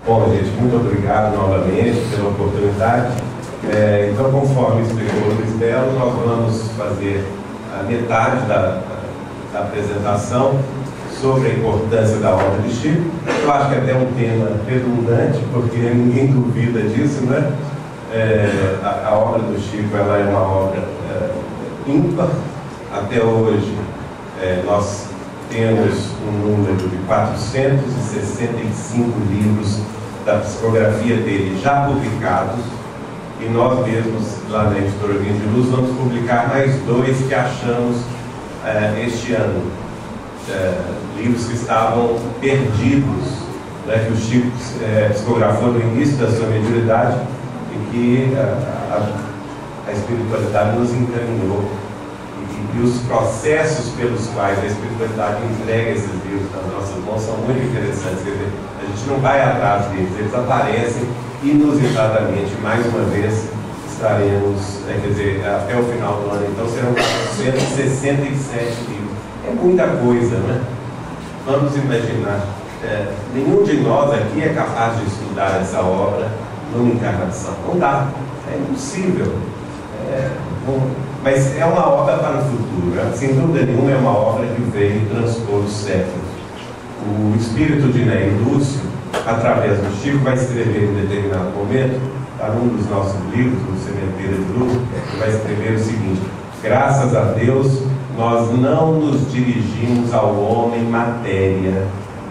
Bom, gente, muito obrigado novamente pela oportunidade. Então, conforme explicou o Luiz Belo, nós vamos fazer a metade da apresentação sobre a importância da obra de Chico. Eu acho que até um tema redundante, porque ninguém duvida disso, né? A obra do Chico, ela é uma obra ímpar. Até hoje, nós temos um número de 465 livros da psicografia dele já publicados, e nós mesmos, lá na Editora Vinho de Luz, vamos publicar mais 2 que achamos este ano. Livros que estavam perdidos, né, que o Chico psicografou no início da sua mediunidade e que a espiritualidade nos encaminhou. E os processos pelos quais a espiritualidade entrega esses livros nas nossas mãos são muito interessantes. Quer dizer, a gente não vai atrás deles, eles aparecem inusitadamente. Mais uma vez estaremos, quer dizer, até o final do ano, então serão 467 livros. É muita coisa, né? Vamos imaginar, nenhum de nós aqui é capaz de estudar essa obra numa encarnação. Não dá, é impossível. Mas é uma obra para o futuro, sem dúvida nenhuma. É uma obra que veio transpor os séculos. O espírito de Ney Lúcio, através do Chico, vai escrever em determinado momento, para um dos nossos livros, do Sementeira de Luz, ele vai escrever o seguinte: graças a Deus, nós não nos dirigimos ao homem matéria,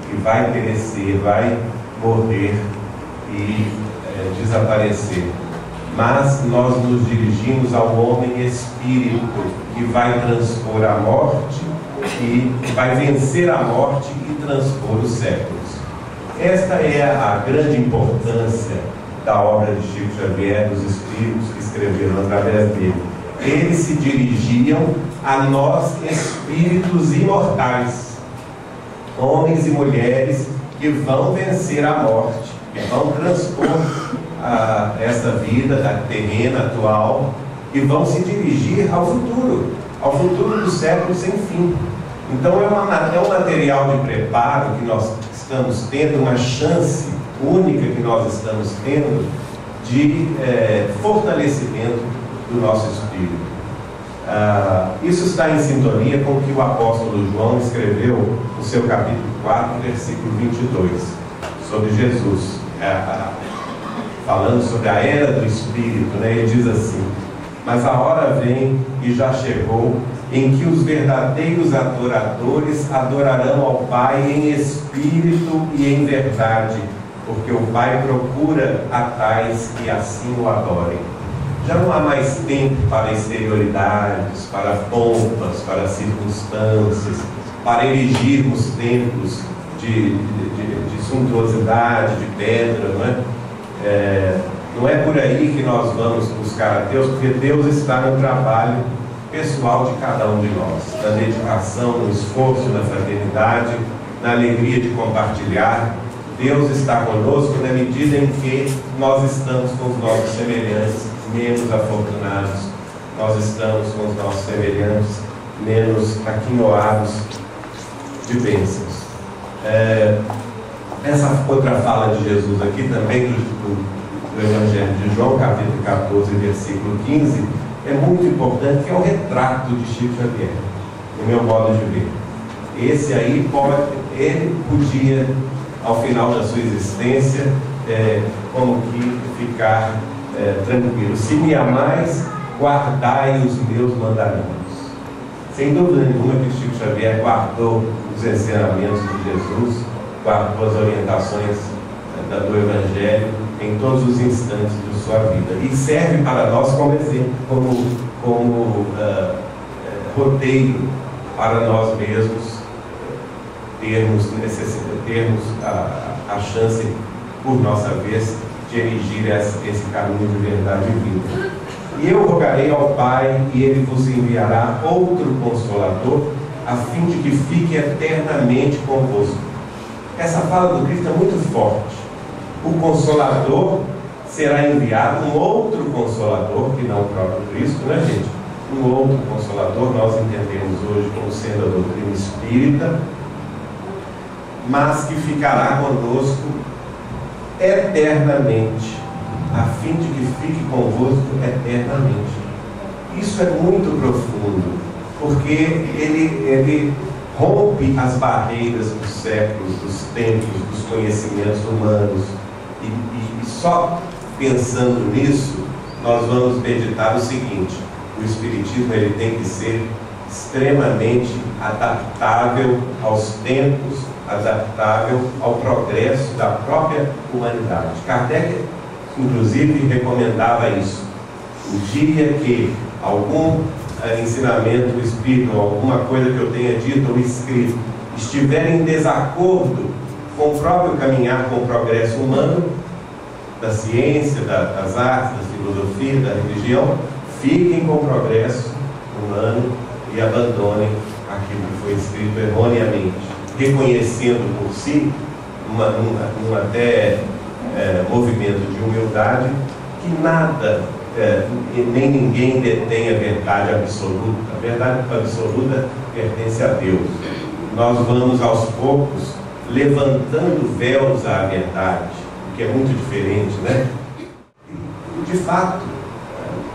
que vai perecer, vai morrer e desaparecer. Mas nós nos dirigimos ao homem espírito, que vai transpor a morte, e vai vencer a morte e transpor os séculos. Esta é a grande importância da obra de Chico Xavier, dos espíritos que escreveram através dele. Eles se dirigiam a nós, espíritos imortais, homens e mulheres que vão vencer a morte, que vão transpor essa vida terrena atual, e vão se dirigir ao futuro do século sem fim. Então é um material de preparo que nós estamos tendo, uma chance única que nós estamos tendo de fortalecimento do nosso espírito. Isso está em sintonia com o que o apóstolo João escreveu no seu capítulo 4, versículo 22, sobre Jesus, falando sobre a era do Espírito, né? Ele diz assim: mas a hora vem, e já chegou, em que os verdadeiros adoradores adorarão ao Pai em espírito e em verdade, porque o Pai procura a tais que assim o adorem. Já não há mais tempo para exterioridades, para pompas, para circunstâncias, para erigirmos templos de suntuosidade, de pedra, não é? Não é por aí que nós vamos buscar a Deus, porque Deus está no trabalho pessoal de cada um de nós, na dedicação, no esforço, na fraternidade, na alegria de compartilhar. Deus está conosco na medida em que nós estamos com os nossos semelhantes menos afortunados, nós estamos com os nossos semelhantes menos aquinhoados de bênçãos. Essa outra fala de Jesus aqui também do Evangelho de João, capítulo 14, versículo 15, é muito importante, que é o retrato de Chico Xavier, no meu modo de ver. Esse aí ele podia, ao final da sua existência, como que ficar tranquilo: se me amais, guardai os meus mandamentos. Sem dúvida nenhuma que Chico Xavier guardou os ensinamentos de Jesus, guardou as orientações do Evangelho em todos os instantes de sua vida, e serve para nós como exemplo, como roteiro para nós mesmos termos a chance, por nossa vez, de erigir esse caminho de verdade e vida. E eu rogarei ao Pai, e Ele vos enviará outro Consolador, a fim de que fique eternamente convosco. Essa fala do Cristo é muito forte. O Consolador será enviado, um outro Consolador, que não o próprio Cristo, né, gente? Um outro Consolador, nós entendemos hoje como sendo a doutrina espírita, mas que ficará conosco eternamente, a fim de que fique convosco eternamente. Isso é muito profundo, porque ele rompe as barreiras dos séculos, dos tempos, dos conhecimentos humanos. E só pensando nisso, nós vamos meditar o seguinte: o Espiritismo ele tem que ser extremamente adaptável aos tempos, adaptável ao progresso da própria humanidade. Kardec, inclusive, recomendava isso. O dia que algum ensinamento espírita, ou alguma coisa que eu tenha dito ou escrito, estiver em desacordo com o próprio caminhar com o progresso humano, da ciência, das artes, da filosofia, da religião, fiquem com o progresso humano e abandonem aquilo que foi escrito erroneamente, reconhecendo por si um até movimento de humildade, que nada nem ninguém detém a verdade absoluta. A verdade absoluta pertence a Deus. Nós vamos aos poucos levantando véus à verdade, o que é muito diferente, né? De fato,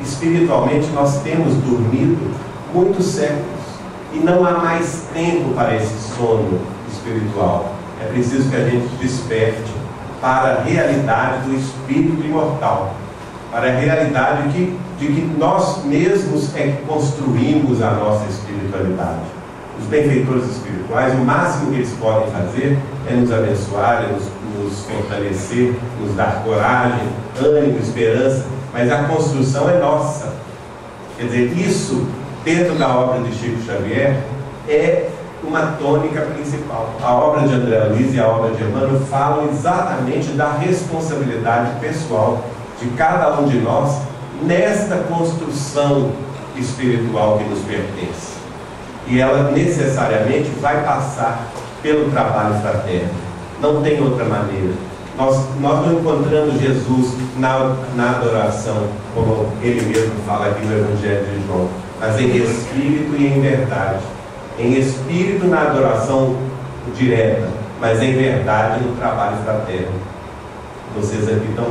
espiritualmente nós temos dormido muitos séculos e não há mais tempo para esse sono espiritual. É preciso que a gente desperte para a realidade do espírito imortal, para a realidade de que nós mesmos é que construímos a nossa espiritualidade. Os benfeitores espirituais, o máximo que eles podem fazer é nos abençoar, é nos fortalecer, nos dar coragem, ânimo, esperança, mas a construção é nossa. Quer dizer, isso, dentro da obra de Chico Xavier, é uma tônica principal. A obra de André Luiz e a obra de Emmanuel falam exatamente da responsabilidade pessoal de cada um de nós nesta construção espiritual que nos pertence. E ela necessariamente vai passar pelo trabalho fraterno. Não tem outra maneira. Nós não encontramos Jesus na adoração, como ele mesmo fala aqui no Evangelho de João, mas em espírito e em verdade. Em espírito na adoração direta, mas em verdade no trabalho fraterno. Vocês aqui estão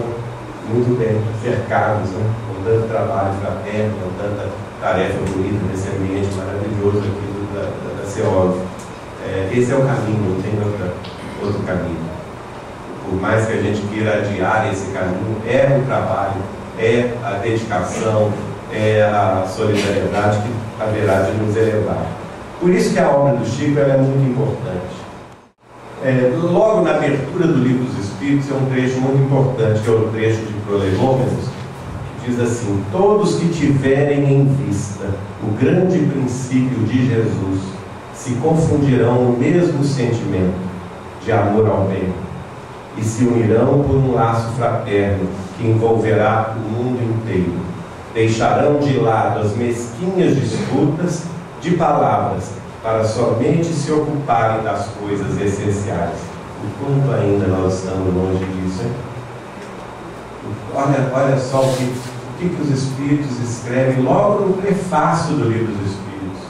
muito bem cercados, né? Com tanto trabalho fraterno, com tanta tarefa bonita nesse ambiente maravilhoso aqui da CEOV. Esse é o caminho, não tem outro caminho. Por mais que a gente queira adiar esse caminho, é o trabalho, é a dedicação, é a solidariedade que haverá de nos elevar. Por isso que a obra do Chico é muito importante. Logo na abertura do Livro dos Espíritos é um trecho muito importante, que é o trecho de Prolegômenos, que diz assim: todos que tiverem em vista o grande princípio de Jesus se confundirão no mesmo sentimento de amor ao bem e se unirão por um laço fraterno que envolverá o mundo inteiro. Deixarão de lado as mesquinhas disputas de palavras para somente se ocuparem das coisas essenciais. O quanto ainda nós estamos longe disso, hein? Olha só o que os Espíritos escrevem logo no prefácio do Livro dos Espíritos.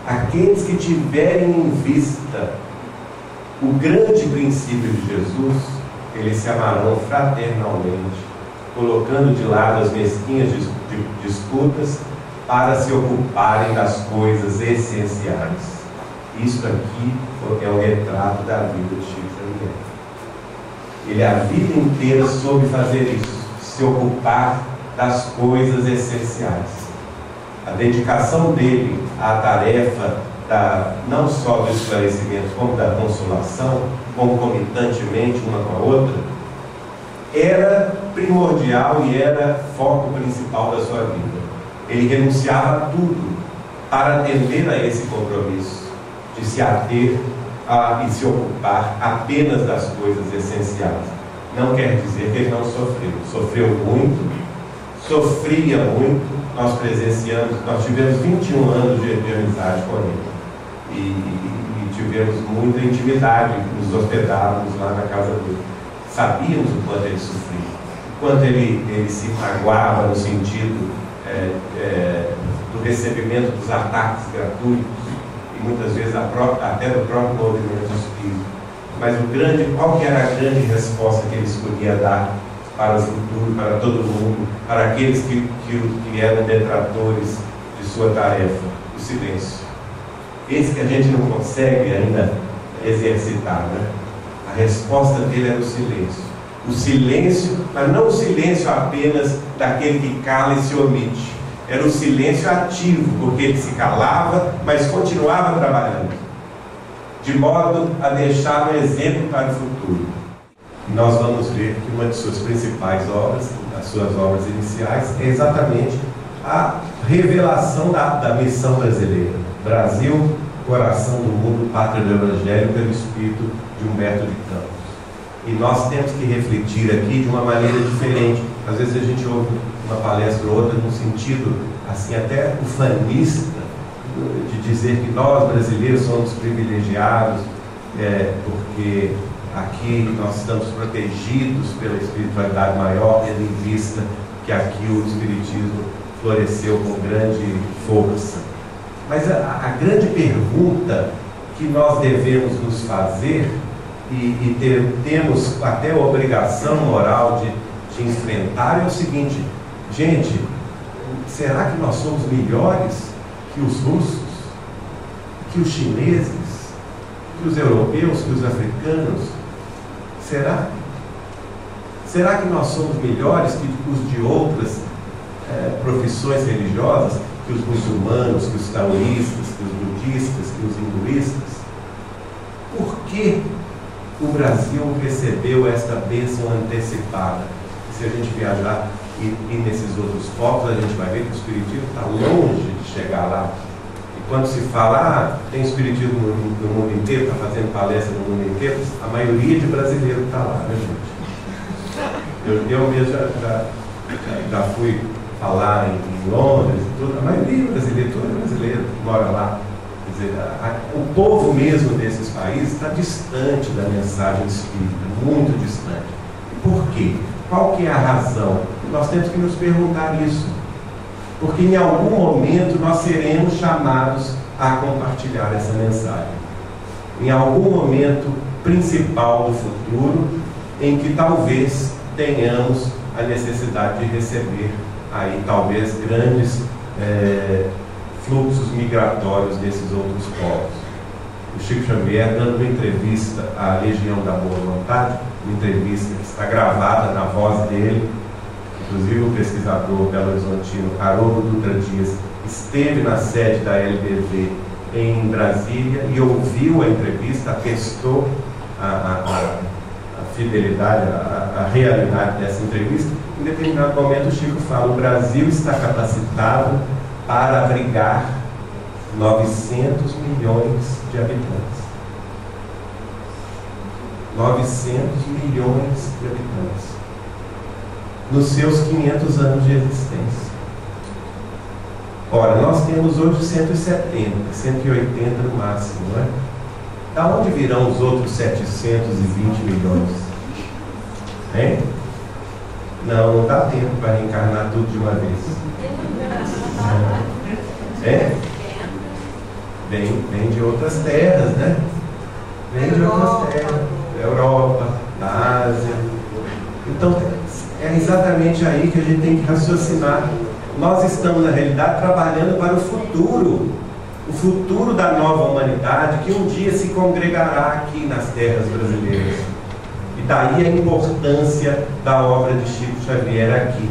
Aqueles que tiverem em vista o grande princípio de Jesus, eles se amarão fraternalmente, colocando de lado as mesquinhas disputas para se ocuparem das coisas essenciais. Isso aqui é o retrato da vida de Chico Xavier. Ele a vida inteira soube fazer isso, se ocupar das coisas essenciais. A dedicação dele à tarefa não só do esclarecimento, como da consolação, concomitantemente uma com a outra, era primordial e era foco principal da sua vida. Ele renunciava a tudo para atender a esse compromisso de se ater e se ocupar apenas das coisas essenciais. Não quer dizer que ele não sofreu. Sofreu muito, sofria muito. Nós tivemos 21 anos de amizade com ele. E tivemos muita intimidade, nos hospedávamos lá na casa dele. Sabíamos o quanto ele sofria, o quanto ele se magoava no sentido do recebimento dos ataques gratuitos e muitas vezes até do próprio movimento espírita. mas qual que era a grande resposta que ele escolhia dar para o futuro, para todo mundo, para aqueles que eram detratores de sua tarefa? O silêncio. Esse que a gente não consegue ainda exercitar, né? A resposta dele era o silêncio. O silêncio, mas não o silêncio apenas daquele que cala e se omite. Era o silêncio ativo, porque ele se calava, mas continuava trabalhando, de modo a deixar um exemplo para o futuro. E nós vamos ver que uma de suas principais obras, as suas obras iniciais, é exatamente a revelação da missão brasileira. Brasil, coração do mundo, pátria do Evangelho, pelo espírito de Humberto de Campos. E nós temos que refletir aqui de uma maneira diferente. Às vezes a gente ouve uma palestra ou outra num sentido assim até ufanista, de dizer que nós brasileiros somos privilegiados porque aqui nós estamos protegidos pela espiritualidade maior, tendo em vista que aqui o espiritismo floresceu com grande força. Mas a grande pergunta que nós devemos nos fazer e temos até a obrigação moral de enfrentar é o seguinte: gente, será que nós somos melhores que os russos, que os chineses, que os europeus, que os africanos? Será? Será que nós somos melhores que os de outras profissões religiosas, que os muçulmanos, que os taoístas, que os budistas, que os hinduístas? Por que o Brasil recebeu esta bênção antecipada? Se a gente viajar e nesses outros povos, a gente vai ver que o espiritismo está longe de chegar lá. E quando se fala, tem espiritismo no mundo inteiro, está fazendo palestra no mundo inteiro, a maioria de brasileiros está lá, né, gente? Eu mesmo já fui falar em Londres e tudo, a maioria brasileira, todo brasileiro que mora lá. Quer dizer, o povo mesmo desses países está distante da mensagem espírita, muito distante. E por quê? Qual que é a razão? Nós temos que nos perguntar isso. Porque em algum momento nós seremos chamados a compartilhar essa mensagem. Em algum momento principal do futuro, em que talvez tenhamos a necessidade de receber aí talvez grandes fluxos migratórios desses outros povos. O Chico Xavier, dando uma entrevista à Legião da Boa Vontade, uma entrevista que está gravada na voz dele, inclusive o pesquisador belo-horizontino Haroldo Dutra Dias esteve na sede da LBV em Brasília e ouviu a entrevista, atestou a fidelidade, a realidade dessa entrevista. Em determinado momento o Chico fala: o Brasil está capacitado para abrigar 900 milhões de habitantes. 900 milhões de habitantes nos seus 500 anos de existência. Ora, nós temos hoje 170, 180 no máximo, não é? Da onde virão os outros 720 milhões? Hein? Não dá tempo para reencarnar tudo de uma vez. Vem de outras terras, né? Vem de outras terras, da Europa, da Ásia. Então, é exatamente aí que a gente tem que raciocinar. Nós estamos, na realidade, trabalhando para o futuro da nova humanidade, que um dia se congregará aqui nas terras brasileiras. E daí a importância da obra de Chico Xavier aqui.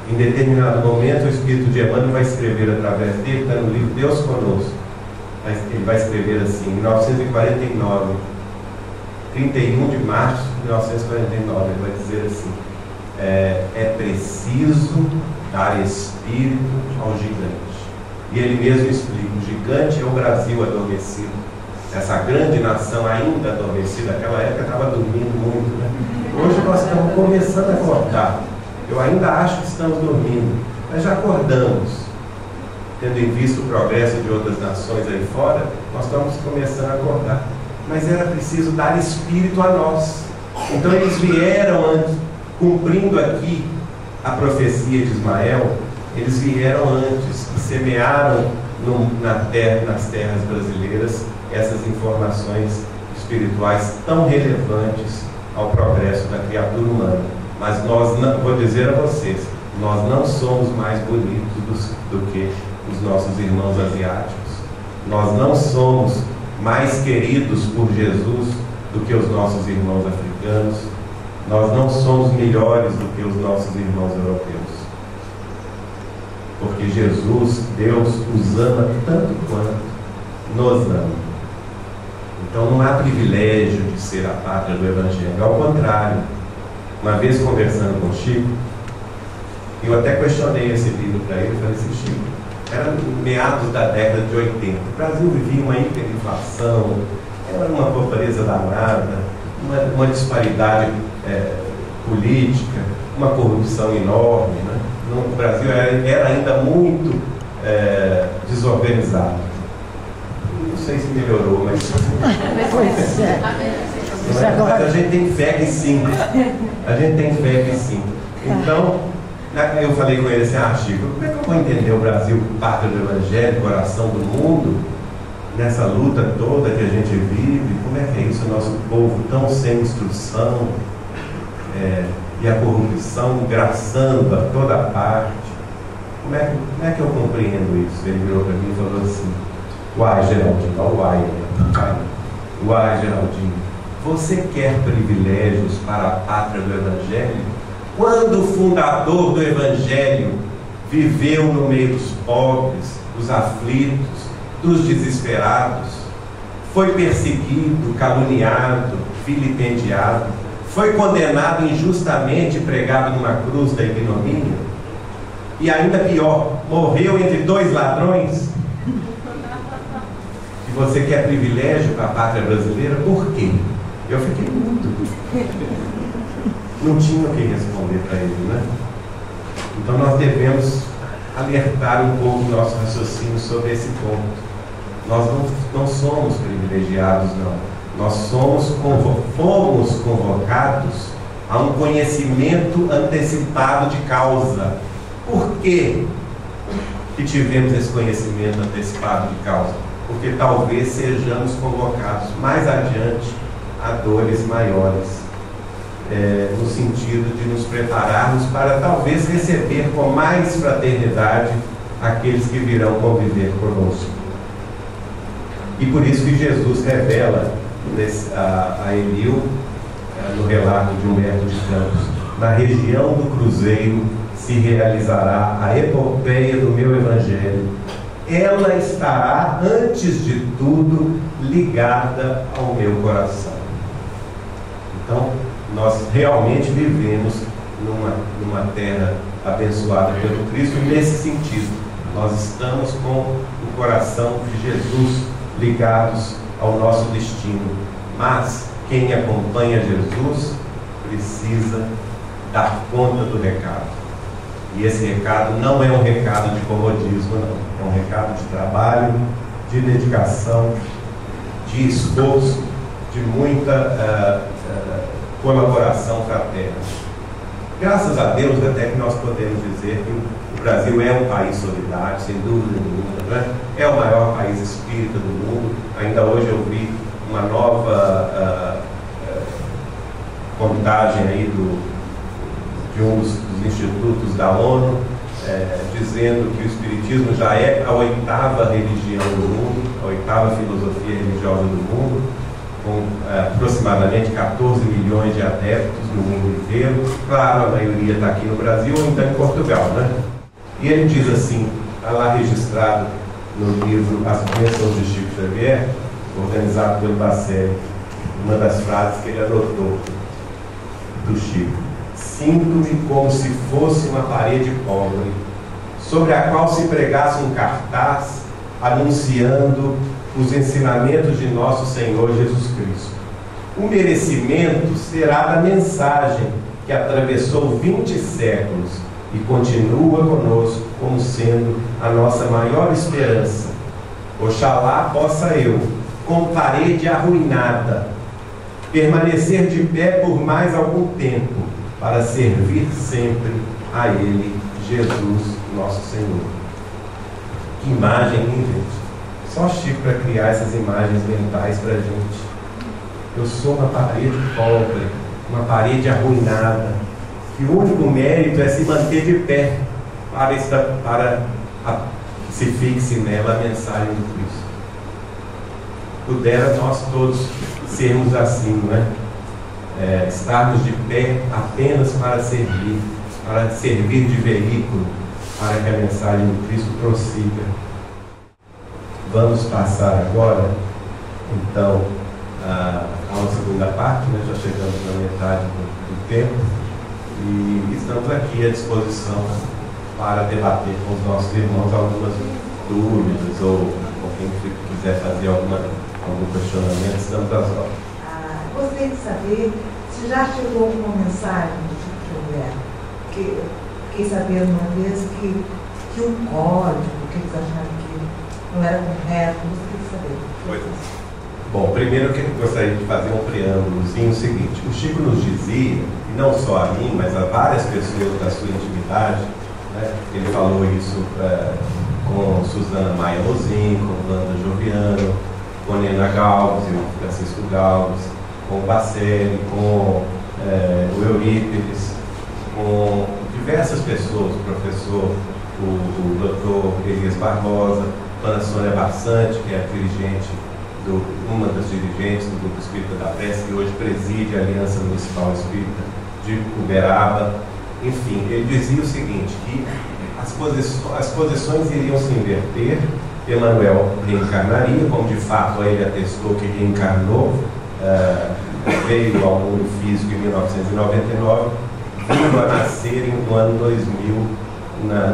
Em determinado momento, o Espírito de Emmanuel vai escrever através dele, está no livro Deus Conosco. Ele vai escrever assim, em 1949, 31 de março de 1949, ele vai dizer assim: é preciso dar espírito ao gigante. E ele mesmo explica: o gigante é o Brasil adormecido. Essa grande nação ainda adormecida, naquela época estava dormindo muito, né? Hoje nós estamos começando a acordar. Eu ainda acho que estamos dormindo, mas já acordamos. Tendo em vista o progresso de outras nações aí fora, nós estamos começando a acordar. Mas era preciso dar espírito a nós. Então eles vieram antes, cumprindo aqui a profecia de Ismael, eles vieram antes e semearam nas terras brasileiras essas informações espirituais tão relevantes ao progresso da criatura humana. Mas nós, não, vou dizer a vocês, nós não somos mais bonitos do que os nossos irmãos asiáticos. Nós não somos mais queridos por Jesus do que os nossos irmãos africanos. Nós não somos melhores do que os nossos irmãos europeus. Porque Jesus, Deus, os ama tanto quanto nos ama. Então não há privilégio de ser a pátria do Evangelho. Ao contrário, uma vez conversando com o Chico, eu até questionei esse livro para ele, falei assim, Chico, era meados da década de 80, o Brasil vivia uma hiperinflação, era uma pobreza danada, uma disparidade política, uma corrupção enorme, né? O Brasil era ainda muito desorganizado. Não sei se melhorou, mas... Pois é. Mas a gente tem fé que sim. A gente tem fé que sim. Então, eu falei com ele assim, Chico, como é que eu vou entender o Brasil, pátria do Evangelho, coração do mundo, nessa luta toda que a gente vive? Como é que é isso? O nosso povo tão sem instrução, e a corrupção graçando a toda parte. Como é que eu compreendo isso? Ele virou para mim e falou assim, uai, Geraldinho, uai, Geraldinho, você quer privilégios para a pátria do Evangelho? Quando o fundador do Evangelho viveu no meio dos pobres, dos aflitos, dos desesperados, foi perseguido, caluniado, vilipendiado, foi condenado injustamente, pregado numa cruz da ignomínia, e ainda pior, morreu entre dois ladrões. E você quer privilégio para a pátria brasileira? Por quê? Eu fiquei muito. Não tinha o que responder para ele, né? Então nós devemos alertar um pouco o nosso raciocínio sobre esse ponto. Nós não somos privilegiados, não. Nós fomos convocados a um conhecimento antecipado de causa. Por que tivemos esse conhecimento antecipado de causa? Porque talvez sejamos convocados mais adiante a dores maiores, no sentido de nos prepararmos para talvez receber com mais fraternidade aqueles que virão conviver conosco. E por isso que Jesus revela a Eliú, no relato de Humberto de Campos, na região do Cruzeiro se realizará a epopeia do meu Evangelho. Ela estará, antes de tudo, ligada ao meu coração. Então, nós realmente vivemos numa terra abençoada pelo Cristo, nesse sentido. Nós estamos com o coração de Jesus ligados ao nosso destino. Mas quem acompanha Jesus precisa dar conta do recado. E esse recado não é um recado de comodismo, não. É um recado de trabalho, de dedicação, de esforço, de muita colaboração fraterna. Graças a Deus, até que nós podemos dizer que o Brasil é um país solidário, sem dúvida nenhuma, né? É o maior país espírita do mundo. Ainda hoje eu vi uma nova contagem aí de um dos institutos da ONU, dizendo que o Espiritismo já é a 8ª religião do mundo, a 8ª filosofia religiosa do mundo, com aproximadamente 14 milhões de adeptos no mundo inteiro. Claro, a maioria está aqui no Brasil ou então em Portugal, né? E ele diz assim, está lá registrado no livro As Bênçãos de Chico Xavier, organizado pelo Bacelli, uma das frases que ele anotou do Chico: sinto-me como se fosse uma parede pobre, sobre a qual se pregasse um cartaz anunciando os ensinamentos de nosso Senhor Jesus Cristo. O merecimento será da mensagem que atravessou 20 séculos e continua conosco como sendo a nossa maior esperança. Oxalá possa eu, com parede arruinada, permanecer de pé por mais algum tempo, para servir sempre a Ele, Jesus, nosso Senhor. Que imagem, hein, gente? Só Chico para criar essas imagens mentais para a gente. Eu sou uma parede pobre, uma parede arruinada, que o único mérito é se manter de pé para que se fixe nela a mensagem do Cristo. Pudera nós todos sermos assim, não é? Estarmos de pé apenas para servir de veículo para que a mensagem do Cristo prossiga. Vamos passar agora, então, a uma segunda parte, né? Já chegamos na metade do tempo e estamos aqui à disposição para debater com os nossos irmãos algumas dúvidas ou quem quiser fazer algum questionamento, estamos às ordens. Gostaria de saber se já chegou alguma mensagem do Chico Xavier, que fiquei sabendo uma vez que um código que eles acharam que não era correto. Gostaria de saber. Pois é. Bom, primeiro eu gostaria de fazer um preâmbulozinho, o seguinte: o Chico nos dizia, e não só a mim, mas a várias pessoas da sua intimidade, né? Ele falou isso com Suzana Maia Rosim, com Wanda Joviano, com Nena Galves, o Francisco Galves, com o Bacelli, com o Eurípides, com diversas pessoas, o professor, o doutor Elias Barbosa, Ana Sônia Bassante, que é uma das dirigentes do Grupo Espírita da Prece, que hoje preside a Aliança Municipal Espírita de Uberaba. Enfim, ele dizia o seguinte, que as posições iriam se inverter, Emmanuel reencarnaria, como de fato ele atestou que reencarnou, veio ao mundo físico em 1999, vindo a nascer no ano 2000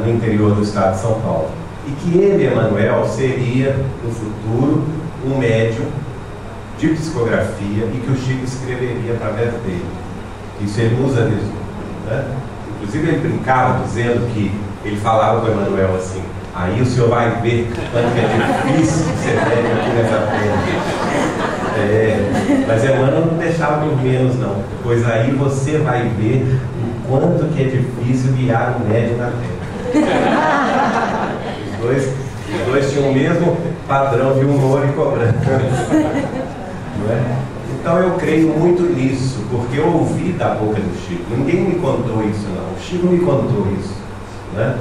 no interior do estado de São Paulo. E que ele, Emmanuel, seria no futuro um médium de psicografia e que o Chico escreveria através dele. Isso ele nos avisou, né? Inclusive ele brincava dizendo que ele falava com o Emmanuel assim: aí o senhor vai ver quanto é difícil ser médium aqui nessa terra. Mas Emmanuel não deixava por menos não, pois aí você vai ver o quanto que é difícil guiar um médium na terra. Os dois tinham o mesmo padrão de humor e cobrança. Não é? Então eu creio muito nisso, porque eu ouvi da boca do Chico. Ninguém me contou isso não, o Chico me contou isso, né?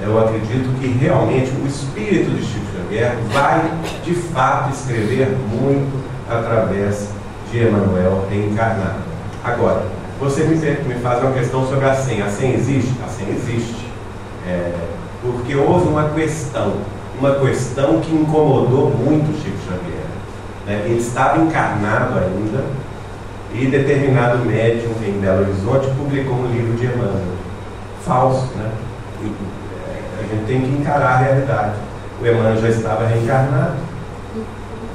Eu acredito que realmente o espírito de Chico Xavier vai de fato escrever muito através de Emmanuel reencarnado. Agora, você me faz uma questão sobre a senha. A senha existe? A senha existe. Porque houve uma questão que incomodou muito o Chico Xavier, né? Ele estava encarnado ainda e determinado médium em Belo Horizonte publicou um livro de Emmanuel, falso, né? A gente tem que encarar a realidade. O Emmanuel já estava reencarnado,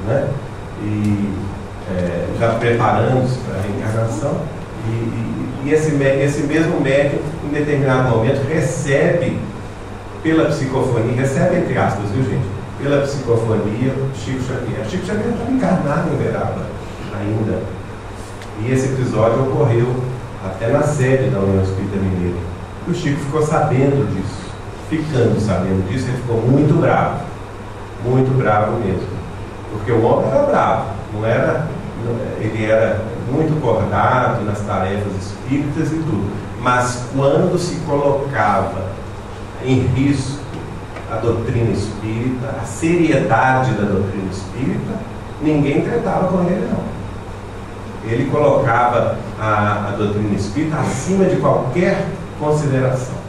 né? E já preparando-se para a reencarnação, e esse mesmo médium, em determinado momento, recebe pela psicofonia, recebe entre aspas, viu gente? Pela psicofonia, Chico Xavier. Chico Xavier estava encarnado em Uberaba ainda. E esse episódio ocorreu até na sede da União Espírita Mineira. E o Chico ficou sabendo disso. Ficando sabendo disso, ele ficou muito bravo mesmo. Porque o homem era bravo, ele era muito cordato nas tarefas espíritas e tudo. Mas quando se colocava em risco a doutrina espírita, a seriedade da doutrina espírita, ninguém tratava com ele não. Ele colocava a doutrina espírita acima de qualquer consideração.